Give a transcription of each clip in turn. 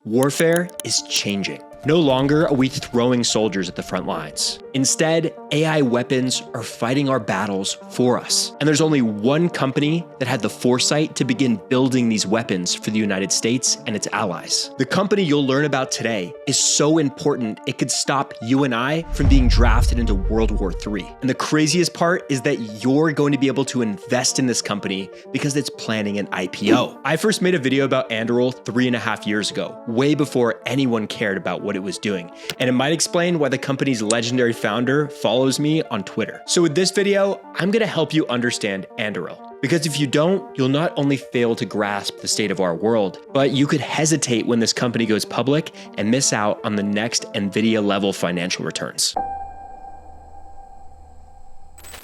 Warfare is changing. No longer are we throwing soldiers at the front lines. Instead, AI weapons are fighting our battles for us. And there's only one company that had the foresight to begin building these weapons for the United States and its allies. The company you'll learn about today is so important it could stop you and I from being drafted into World War III. And the craziest part is that you're going to be able to invest in this company because it's planning an IPO. I first made a video about Anduril 3.5 years ago, way before anyone cared about what it was doing. And it might explain why the company's legendary founder follows me on Twitter. So with this video, I'm gonna help you understand Anduril. Because if you don't, you'll not only fail to grasp the state of our world, but you could hesitate when this company goes public and miss out on the next NVIDIA level financial returns.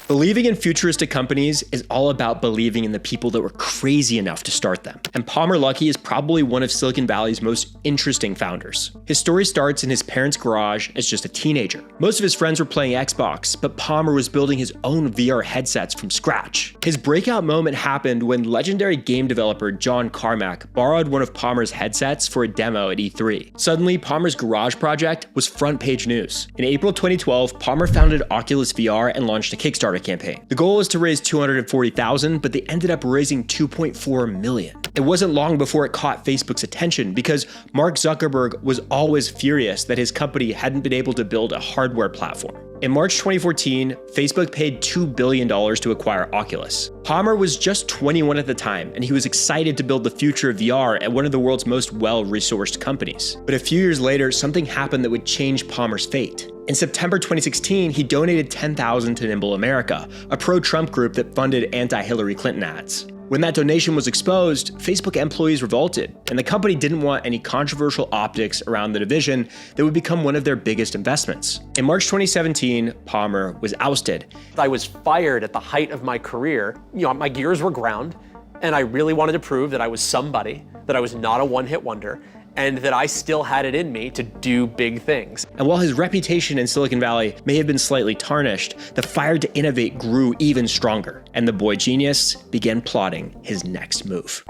Believing in futuristic companies is all about believing in the people that were crazy enough to start them. And Palmer Luckey is probably one of Silicon Valley's most interesting founders. His story starts in his parents' garage as just a teenager. Most of his friends were playing Xbox, but Palmer was building his own VR headsets from scratch. His breakout moment happened when legendary game developer John Carmack borrowed one of Palmer's headsets for a demo at E3. Suddenly, Palmer's garage project was front page news. In April 2012, Palmer founded Oculus VR and launched a Kickstarter campaign. The goal was to raise $240,000, but they ended up raising $2.4 million. It wasn't long before it caught Facebook's attention because Mark Zuckerberg was always furious that his company hadn't been able to build a hardware platform. In March 2014, Facebook paid $2 billion to acquire Oculus. Palmer was just 21 at the time, and he was excited to build the future of VR at one of the world's most well-resourced companies. But a few years later, something happened that would change Palmer's fate. In September 2016, he donated $10,000 to Nimble America, a pro-Trump group that funded anti-Hillary Clinton ads. When that donation was exposed, Facebook employees revolted, and the company didn't want any controversial optics around the division that would become one of their biggest investments. In March 2017, Palmer was ousted. I was fired at the height of my career. My gears were ground, and I really wanted to prove that I was somebody, that I was not a one-hit wonder, and that I still had it in me to do big things. And while his reputation in Silicon Valley may have been slightly tarnished, the fire to innovate grew even stronger, and the boy genius began plotting his next move.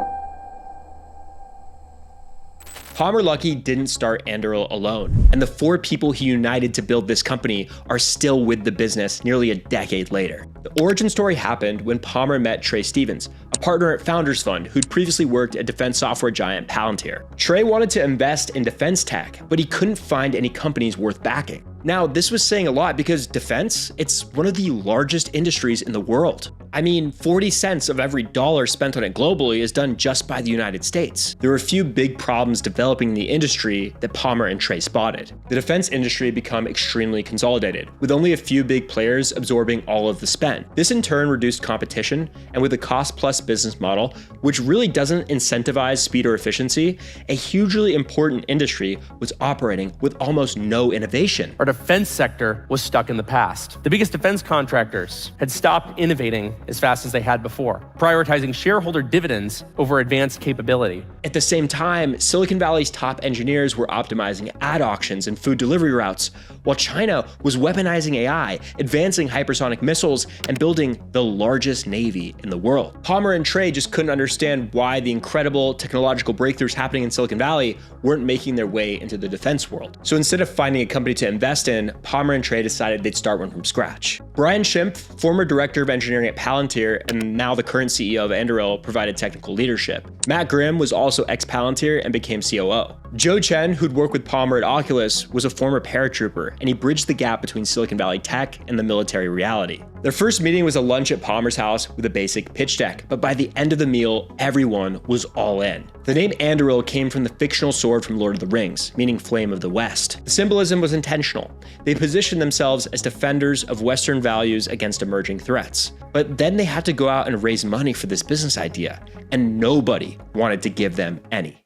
Palmer Luckey didn't start Anduril alone, and the 4 people he united to build this company are still with the business nearly a decade later. The origin story happened when Palmer met Trey Stevens, a partner at Founders Fund who'd previously worked at defense software giant Palantir. Trey wanted to invest in defense tech, but he couldn't find any companies worth backing. Now, this was saying a lot because defense, it's one of the largest industries in the world. I mean, 40 cents of every dollar spent on it globally is done just by the United States. There were a few big problems developing the industry that Palmer and Trey spotted. The defense industry had become extremely consolidated, with only a few big players absorbing all of the spend. This in turn reduced competition, and with a cost-plus business model, which really doesn't incentivize speed or efficiency, a hugely important industry was operating with almost no innovation. Our defense sector was stuck in the past. The biggest defense contractors had stopped innovating as fast as they had before, prioritizing shareholder dividends over advanced capability. At the same time, Silicon Valley's top engineers were optimizing ad auctions and food delivery routes, while China was weaponizing AI, advancing hypersonic missiles, and building the largest navy in the world. Palmer and Trey just couldn't understand why the incredible technological breakthroughs happening in Silicon Valley weren't making their way into the defense world. So instead of finding a company to invest in, Palmer and Trey decided they'd start one from scratch. Brian Schimpf, former director of engineering at Palantir and now the current CEO of Anduril, provided technical leadership. Matt Grimm was also ex-Palantir and became COO. Joe Chen, who'd worked with Palmer at Oculus, was a former paratrooper, and he bridged the gap between Silicon Valley tech and the military reality. Their first meeting was a lunch at Palmer's house with a basic pitch deck, but by the end of the meal, everyone was all in. The name Anduril came from the fictional sword from Lord of the Rings, meaning Flame of the West. The symbolism was intentional. They positioned themselves as defenders of Western values against emerging threats. But then they had to go out and raise money for this business idea, and nobody wanted to give them any.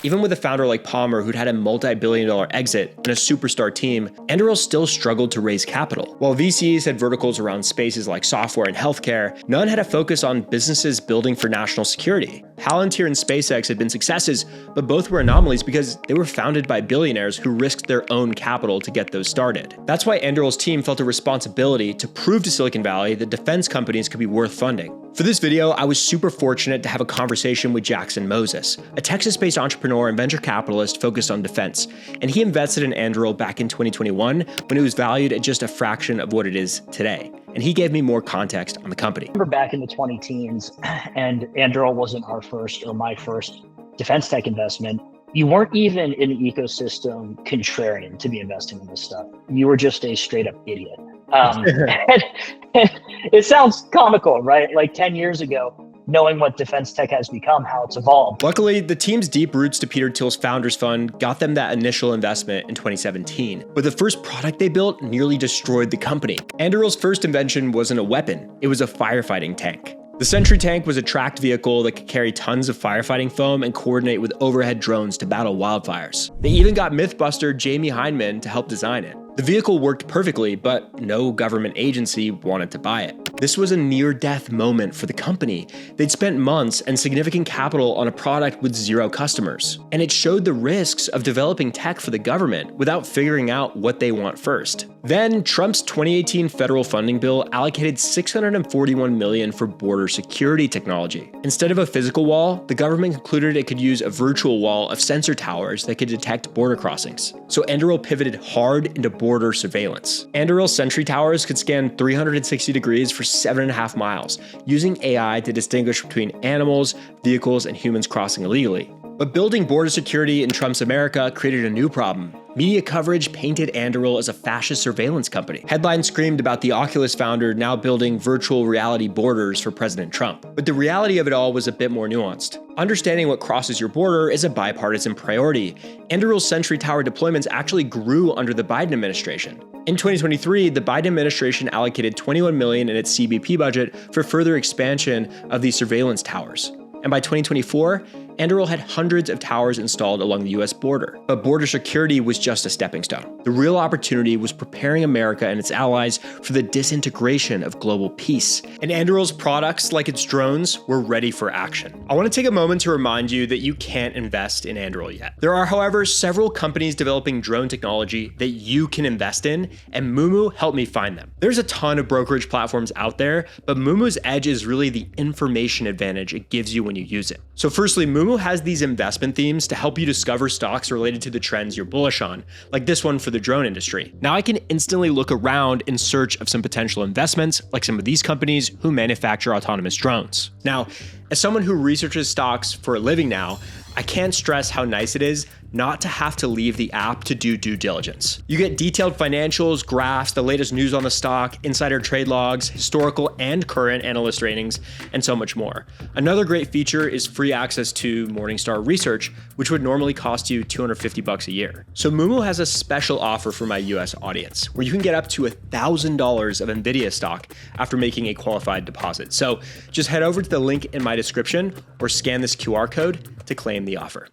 Even with a founder like Palmer who'd had a multi-billion-dollar exit and a superstar team, Anduril still struggled to raise capital. While VCs had verticals around spaces like software and healthcare, none had a focus on businesses building for national security. Palantir and SpaceX had been successes, but both were anomalies because they were founded by billionaires who risked their own capital to get those started. That's why Anduril's team felt a responsibility to prove to Silicon Valley that defense companies could be worth funding. For this video, I was super fortunate to have a conversation with Jackson Moses, a Texas-based entrepreneur and venture capitalist focused on defense, and he invested in Anduril back in 2021 when it was valued at just a fraction of what it is today. And he gave me more context on the company. I remember back in the 2010s, and Anduril wasn't our first or my first defense tech investment. You weren't even in the ecosystem contrarian to be investing in this stuff. You were just a straight up idiot. And it sounds comical, right? Like 10 years ago, knowing what defense tech has become, how it's evolved. Luckily, the team's deep roots to Peter Thiel's Founders Fund got them that initial investment in 2017. But the first product they built nearly destroyed the company. Anduril's first invention wasn't a weapon, it was a firefighting tank. The Sentry tank was a tracked vehicle that could carry tons of firefighting foam and coordinate with overhead drones to battle wildfires. They even got Mythbuster Jamie Hyneman to help design it. The vehicle worked perfectly, but no government agency wanted to buy it. This was a near-death moment for the company. They'd spent months and significant capital on a product with zero customers. And it showed the risks of developing tech for the government without figuring out what they want first. Then, Trump's 2018 federal funding bill allocated $641 million for border security technology. Instead of a physical wall, the government concluded it could use a virtual wall of sensor towers that could detect border crossings. So Anduril pivoted hard into border surveillance. Anduril's Sentry towers could scan 360 degrees for 7.5 miles, using AI to distinguish between animals, vehicles, and humans crossing illegally. But building border security in Trump's America created a new problem. Media coverage painted Anduril as a fascist surveillance company. Headlines screamed about the Oculus founder now building virtual reality borders for President Trump. But the reality of it all was a bit more nuanced. Understanding what crosses your border is a bipartisan priority. Anduril's Sentry Tower deployments actually grew under the Biden administration. In 2023, the Biden administration allocated $21 million in its CBP budget for further expansion of these surveillance towers. And by 2024, Anduril had hundreds of towers installed along the US border. But border security was just a stepping stone. The real opportunity was preparing America and its allies for the disintegration of global peace. And Anduril's products, like its drones, were ready for action. I want to take a moment to remind you that you can't invest in Anduril yet. There are, however, several companies developing drone technology that you can invest in, and Moomoo helped me find them. There's a ton of brokerage platforms out there, but Moomoo's edge is really the information advantage it gives you when you use it. So firstly, Moomoo has these investment themes to help you discover stocks related to the trends you're bullish on, like this one for the drone industry. Now I can instantly look around in search of some potential investments, like some of these companies who manufacture autonomous drones. Now, as someone who researches stocks for a living now, I can't stress how nice it is not to have to leave the app to do due diligence. You get detailed financials, graphs, the latest news on the stock, insider trade logs, historical and current analyst ratings, and so much more. Another great feature is free access to Morningstar research, which would normally cost you $250 a year. So Moomoo has a special offer for my US audience, where you can get up to $1,000 of NVIDIA stock after making a qualified deposit. So just head over to the link in my description or scan this QR code to claim the offer.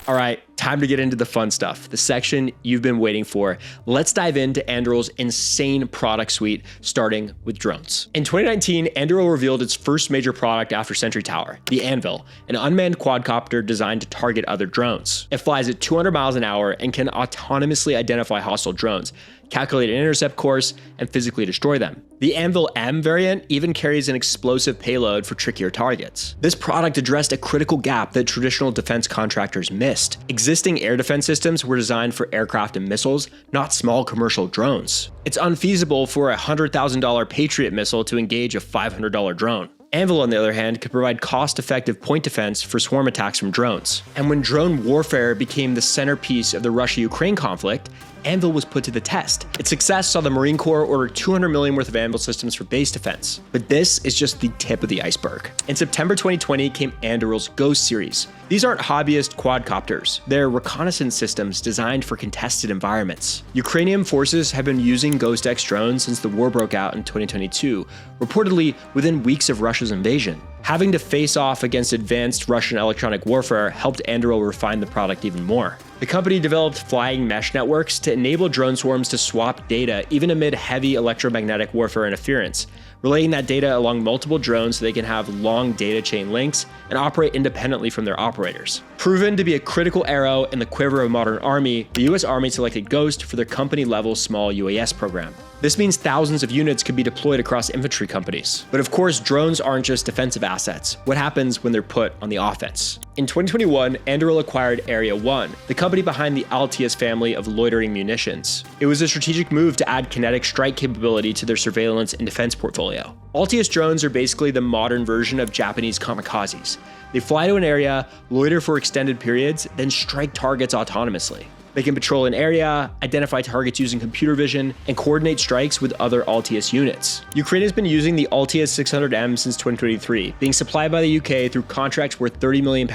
All right, time to get into the fun stuff, the section you've been waiting for. Let's dive into Anduril's insane product suite, starting with drones. In 2019, Anduril revealed its first major product after Sentry Tower, the Anvil, an unmanned quadcopter designed to target other drones. It flies at 200 miles an hour and can autonomously identify hostile drones, calculate an intercept course, and physically destroy them. The Anvil M variant even carries an explosive payload for trickier targets. This product addressed a critical gap that traditional defense contractors missed. Existing air defense systems were designed for aircraft and missiles, not small commercial drones. It's unfeasible for a $100,000 Patriot missile to engage a $500 drone. Anvil, on the other hand, could provide cost-effective point defense for swarm attacks from drones. And when drone warfare became the centerpiece of the Russia-Ukraine conflict, Anvil was put to the test. Its success saw the Marine Corps order $200 million worth of Anvil systems for base defense. But this is just the tip of the iceberg. In September 2020 came Anduril's Ghost series. These aren't hobbyist quadcopters. They're reconnaissance systems designed for contested environments. Ukrainian forces have been using Ghost X drones since the war broke out in 2022, reportedly within weeks of Russia's invasion. Having to face off against advanced Russian electronic warfare helped Anduril refine the product even more. The company developed flying mesh networks to enable drone swarms to swap data even amid heavy electromagnetic warfare interference, relaying that data along multiple drones so they can have long data chain links and operate independently from their operators. Proven to be a critical arrow in the quiver of a modern army, the US Army selected Ghost for their company-level small UAS program. This means thousands of units could be deployed across infantry companies. But of course, drones aren't just defensive assets. What happens when they're put on the offense? In 2021, Anduril acquired Area 1, the company behind the Altius family of loitering munitions. It was a strategic move to add kinetic strike capability to their surveillance and defense portfolio. Altius drones are basically the modern version of Japanese kamikazes. They fly to an area, loiter for extended periods, then strike targets autonomously. They can patrol an area, identify targets using computer vision, and coordinate strikes with other Altius units. Ukraine has been using the Altius 600M since 2023, being supplied by the UK through contracts worth £30 million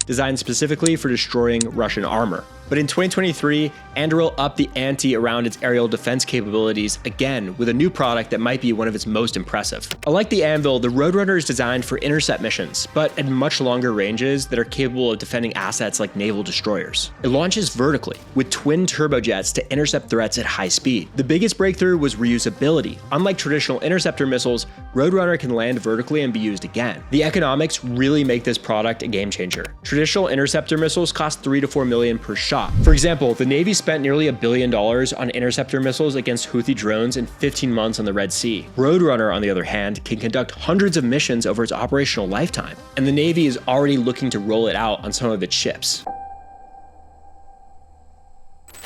designed specifically for destroying Russian armor. But in 2023, Anduril upped the ante around its aerial defense capabilities again with a new product that might be one of its most impressive. Unlike the Anvil, the Roadrunner is designed for intercept missions, but at much longer ranges that are capable of defending assets like naval destroyers. It launches vertically, with twin turbojets to intercept threats at high speed. The biggest breakthrough was reusability. Unlike traditional interceptor missiles, Roadrunner can land vertically and be used again. The economics really make this product a game changer. Traditional interceptor missiles cost $3 to $4 million per shot. For example, the Navy spent nearly $1 billion on interceptor missiles against Houthi drones in 15 months on the Red Sea. Roadrunner, on the other hand, can conduct hundreds of missions over its operational lifetime, and the Navy is already looking to roll it out on some of its ships.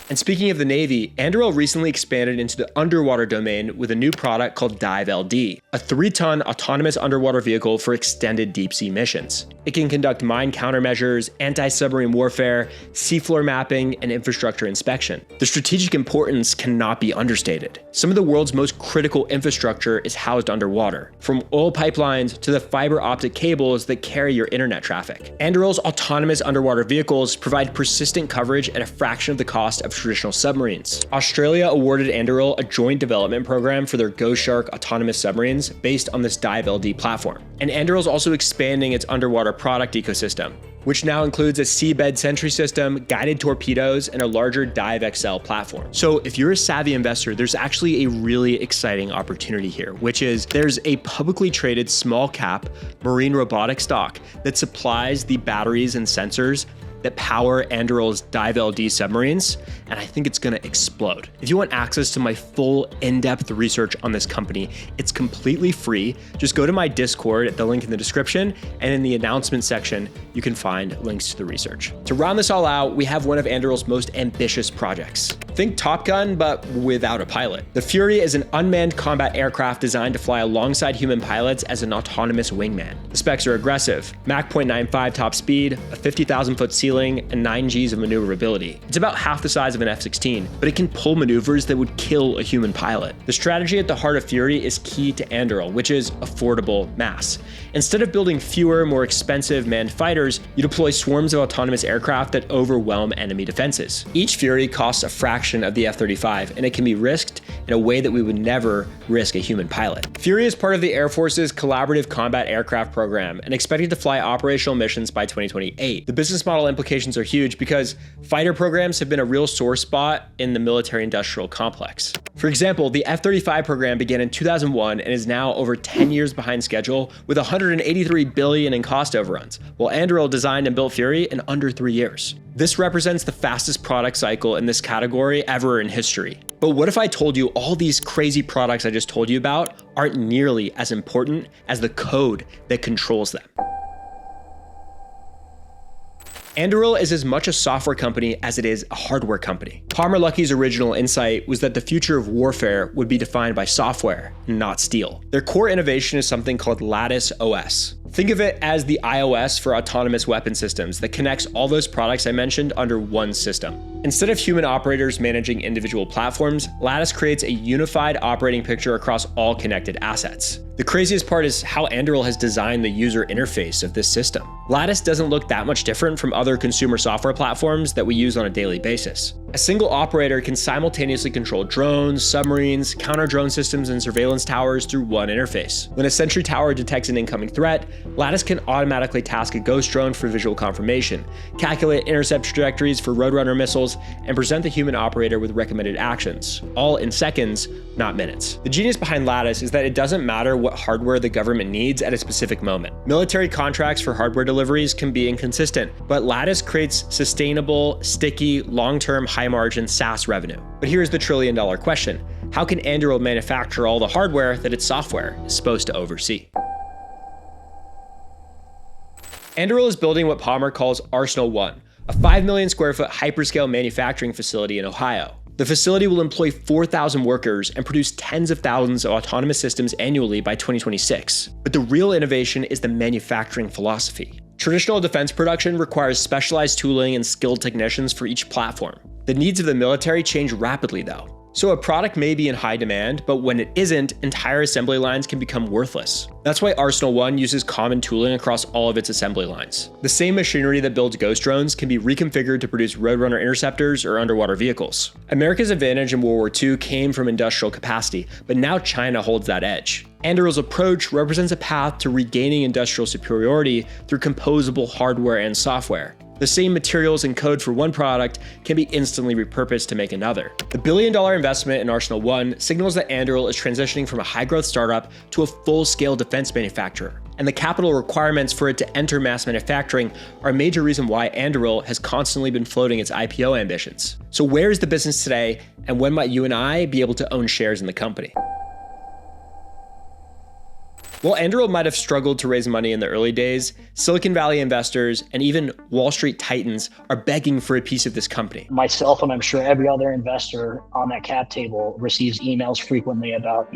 And speaking of the Navy, Anduril recently expanded into the underwater domain with a new product called Dive LD, a 3-ton autonomous underwater vehicle for extended deep-sea missions. It can conduct mine countermeasures, anti-submarine warfare, seafloor mapping, and infrastructure inspection. The strategic importance cannot be understated. Some of the world's most critical infrastructure is housed underwater, from oil pipelines to the fiber optic cables that carry your internet traffic. Anduril's autonomous underwater vehicles provide persistent coverage at a fraction of the cost of traditional submarines. Australia awarded Anduril a joint development program for their Ghost Shark autonomous submarines based on this Dive LD platform. And Anduril is also expanding its underwater product ecosystem, which now includes a seabed sentry system, guided torpedoes, and a larger Dive XL platform. So if you're a savvy investor, there's actually a really exciting opportunity here, which is there's a publicly traded small cap marine robotic stock that supplies the batteries and sensors that power Anduril's Dive LD submarines, and I think it's gonna explode. If you want access to my full in-depth research on this company, it's completely free. Just go to my Discord at the link in the description, and in the announcement section, you can find links to the research. To round this all out, we have one of Anduril's most ambitious projects. Think Top Gun, but without a pilot. The Fury is an unmanned combat aircraft designed to fly alongside human pilots as an autonomous wingman. The specs are aggressive: Mach 0.95 top speed, a 50,000-foot ceiling, and 9 Gs of maneuverability. It's about half the size of an F-16, but it can pull maneuvers that would kill a human pilot. The strategy at the heart of Fury is key to Anduril, which is affordable mass. Instead of building fewer, more expensive manned fighters, you deploy swarms of autonomous aircraft that overwhelm enemy defenses. Each Fury costs a fraction of the F-35, and it can be risked in a way that we would never risk a human pilot. Fury is part of the Air Force's Collaborative Combat Aircraft Program and expected to fly operational missions by 2028. The business model implications are huge because fighter programs have been a real sore spot in the military-industrial complex. For example, the F-35 program began in 2001 and is now over 10 years behind schedule with $183 billion in cost overruns, while Anduril designed and built Fury in under 3 years. This represents the fastest product cycle in this category ever in history. But what if I told you all these crazy products I just told you about aren't nearly as important as the code that controls them? Anduril is as much a software company as it is a hardware company. Palmer Luckey's original insight was that the future of warfare would be defined by software, not steel. Their core innovation is something called Lattice OS. Think of it as the iOS for autonomous weapon systems that connects all those products I mentioned under one system. Instead of human operators managing individual platforms, Lattice creates a unified operating picture across all connected assets. The craziest part is how Anduril has designed the user interface of this system. Lattice doesn't look that much different from other consumer software platforms that we use on a daily basis. A single operator can simultaneously control drones, submarines, counter-drone systems, and surveillance towers through one interface. When a sentry tower detects an incoming threat, Lattice can automatically task a ghost drone for visual confirmation, calculate intercept trajectories for Roadrunner missiles, and present the human operator with recommended actions, all in seconds, not minutes. The genius behind Lattice is that it doesn't matter what hardware the government needs at a specific moment. Military contracts for hardware deliveries can be inconsistent, but Lattice creates sustainable, sticky, long-term, high-margin SaaS revenue. But here's the trillion-dollar question. How can Anduril manufacture all the hardware that its software is supposed to oversee? Anduril is building what Palmer calls Arsenal 1, a 5 million square foot hyperscale manufacturing facility in Ohio. The facility will employ 4,000 workers and produce tens of thousands of autonomous systems annually by 2026. But the real innovation is the manufacturing philosophy. Traditional defense production requires specialized tooling and skilled technicians for each platform. The needs of the military change rapidly though. So a product may be in high demand, but when it isn't, entire assembly lines can become worthless. That's why Arsenal 1 uses common tooling across all of its assembly lines. The same machinery that builds ghost drones can be reconfigured to produce Roadrunner interceptors or underwater vehicles. America's advantage in World War II came from industrial capacity, but now China holds that edge. Anduril's approach represents a path to regaining industrial superiority through composable hardware and software. The same materials and code for one product can be instantly repurposed to make another. The billion-dollar investment in Arsenal 1 signals that Anduril is transitioning from a high-growth startup to a full-scale defense manufacturer. And the capital requirements for it to enter mass manufacturing are a major reason why Anduril has constantly been floating its IPO ambitions. So where is the business today, and when might you and I be able to own shares in the company? While Anduril might have struggled to raise money in the early days, Silicon Valley investors and even Wall Street titans are begging for a piece of this company. Myself, and I'm sure every other investor on that cap table, receives emails frequently about,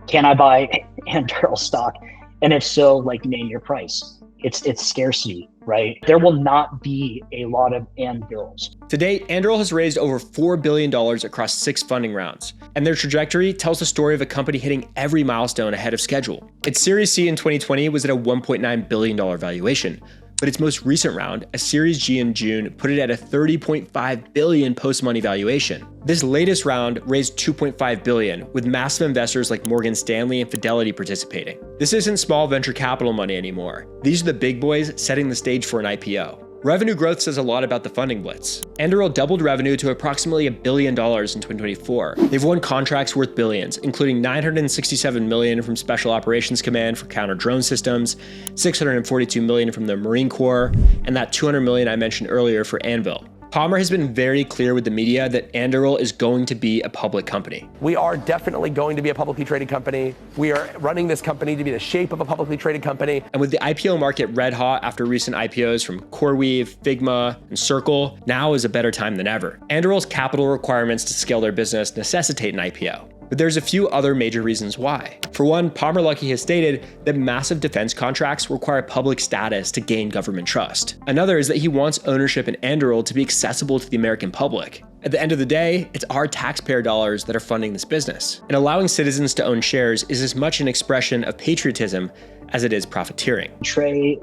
can I buy Anduril stock? And if so, name your price. It's scarcity, right? There will not be a lot of Andurils. To date, Anduril has raised over $4 billion across 6 funding rounds, and their trajectory tells the story of a company hitting every milestone ahead of schedule. Its Series C in 2020 was at a $1.9 billion valuation, but its most recent round, a Series G in June, put it at a $30.5 billion post-money valuation. This latest round raised $2.5 billion, with massive investors like Morgan Stanley and Fidelity participating. This isn't small venture capital money anymore. These are the big boys setting the stage for an IPO. Revenue growth says a lot about the funding blitz. Anduril doubled revenue to approximately $1 billion in 2024. They've won contracts worth billions, including $967 million from Special Operations Command for counter-drone systems, $642 million from the Marine Corps, and that $200 million I mentioned earlier for Anvil. Palmer has been very clear with the media that Anduril is going to be a public company. We are definitely going to be a publicly traded company. We are running this company to be the shape of a publicly traded company. And with the IPO market red hot after recent IPOs from CoreWeave, Figma, and Circle, now is a better time than ever. Anduril's capital requirements to scale their business necessitate an IPO. But there's a few other major reasons why. For one, Palmer Luckey has stated that massive defense contracts require public status to gain government trust. Another is that he wants ownership in Anduril to be accessible to the American public. At the end of the day, it's our taxpayer dollars that are funding this business. And allowing citizens to own shares is as much an expression of patriotism as it is profiteering. Trey,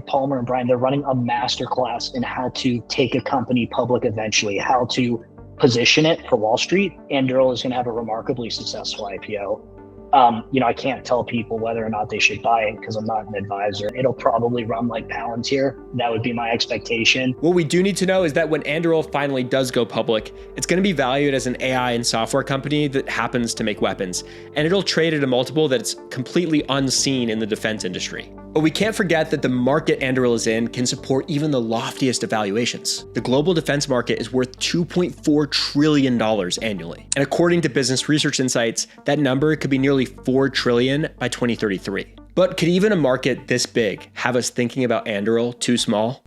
Palmer, and Brian, they're running a masterclass in how to take a company public eventually, how to position it for Wall Street. Anduril is going to have a remarkably successful IPO. I can't tell people whether or not they should buy it because I'm not an advisor. It'll probably run like Palantir. That would be my expectation. What we do need to know is that when Anduril finally does go public, it's going to be valued as an AI and software company that happens to make weapons, and it'll trade at a multiple that's completely unseen in the defense industry. But we can't forget that the market Anduril is in can support even the loftiest evaluations. The global defense market is worth $2.4 trillion annually. And according to Business Research Insights, that number could be nearly $4 trillion by 2033. But could even a market this big have us thinking about Anduril too small?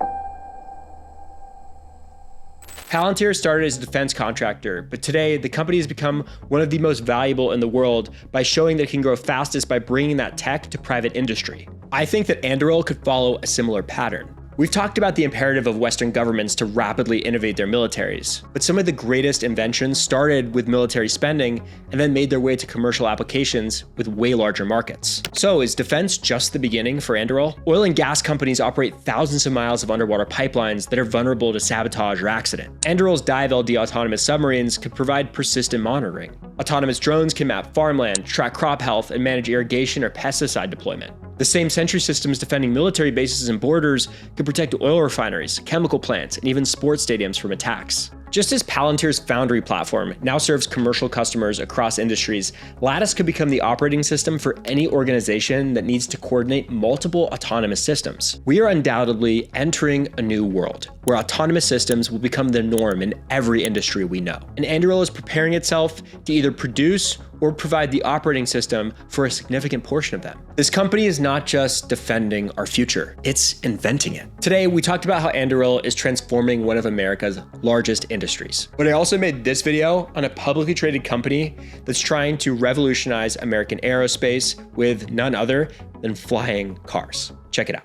Palantir started as a defense contractor, but today the company has become one of the most valuable in the world by showing that it can grow fastest by bringing that tech to private industry. I think that Anduril could follow a similar pattern. We've talked about the imperative of Western governments to rapidly innovate their militaries, but some of the greatest inventions started with military spending and then made their way to commercial applications with way larger markets. So is defense just the beginning for Anduril? Oil and gas companies operate thousands of miles of underwater pipelines that are vulnerable to sabotage or accident. Anduril's Dive LD autonomous submarines could provide persistent monitoring. Autonomous drones can map farmland, track crop health, and manage irrigation or pesticide deployment. The same sentry systems defending military bases and borders could protect oil refineries, chemical plants, and even sports stadiums from attacks. Just as Palantir's Foundry platform now serves commercial customers across industries, Lattice could become the operating system for any organization that needs to coordinate multiple autonomous systems. We are undoubtedly entering a new world, where autonomous systems will become the norm in every industry we know. And Anduril is preparing itself to either produce or provide the operating system for a significant portion of them. This company is not just defending our future, it's inventing it. Today, we talked about how Anduril is transforming one of America's largest industries. But I also made this video on a publicly traded company that's trying to revolutionize American aerospace with none other than flying cars. Check it out.